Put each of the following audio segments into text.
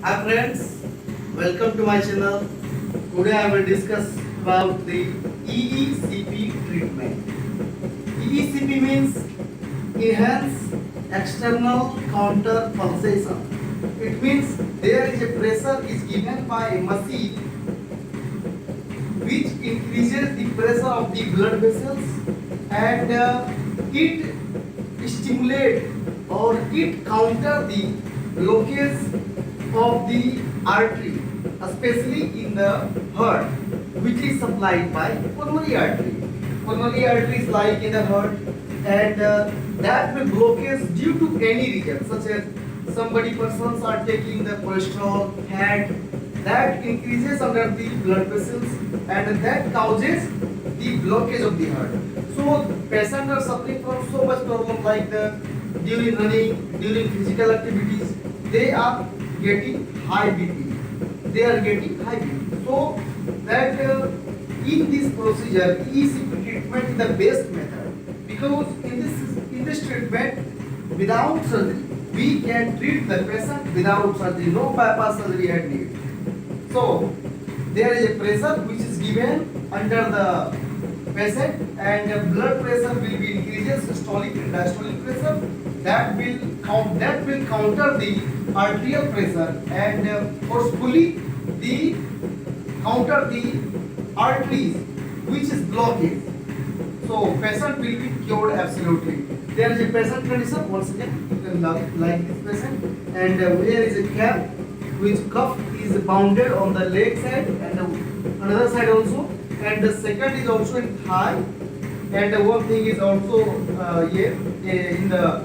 Hi friends, welcome to my channel. Today I will discuss about the EECP treatment. EECP means Enhanced External Counter Pulsation. It means there is a pressure is given by a machine which increases the pressure of the blood vessels and it stimulate or it counter the blockage of the artery, especially in the heart, which is supplied by pulmonary artery. Pulmonary artery is like in the heart, and that will blockage due to any reason, such as somebody persons are taking the cholesterol, fat, that increases under the blood vessels, and that causes the blockage of the heart. So patients are suffering from so much problem like the during running, during physical activities, they are getting high BP. They are getting high BP. So that in this procedure, ECP treatment is the best method because in this treatment without surgery, we can treat the patient without surgery. No bypass surgery had need. So there is a pressure which is given under the patient, and the blood pressure will be increases systolic and diastolic pressure. That will counter the arterial pressure and forcefully the counter the arteries which is blockage. So patient will be cured absolutely. There is a patient condition. Once again, you can look like this patient, and there is a cap which cuff is bounded on the leg side and another side also, and the second is also in thigh, and one thing is also here in the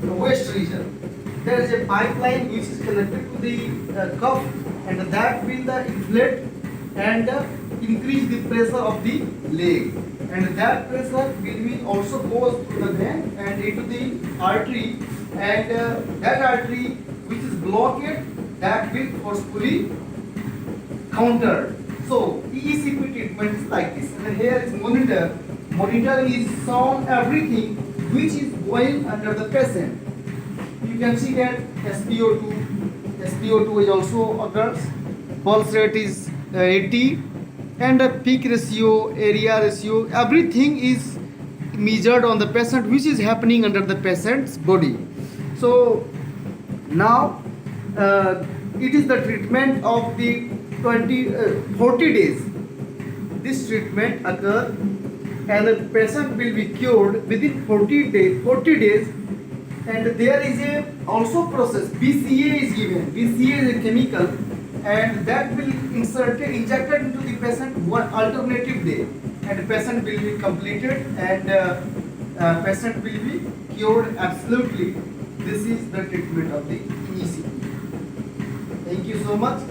waist region. There is a pipeline which is connected to the cuff, and that will inflate and increase the pressure of the leg, and that pressure will also goes to the vein and into the artery, and that artery which is blocked, that will forcefully countered. So EECP treatment is like this, and here is monitor. Monitor is shown everything which is going under the patient. You can see that SpO2 is also occurs. Pulse rate is 80, and a peak ratio, area ratio, everything is measured on the patient, which is happening under the patient's body. So now it is the treatment of the 40 days. This treatment occur, and the patient will be cured within 40 days, and there is a also process. BCA is given. BCA is a chemical, and that will injected into the patient one alternative day, and the patient will be completed, and patient will be cured absolutely. This is the treatment of the EECP. Thank you so much.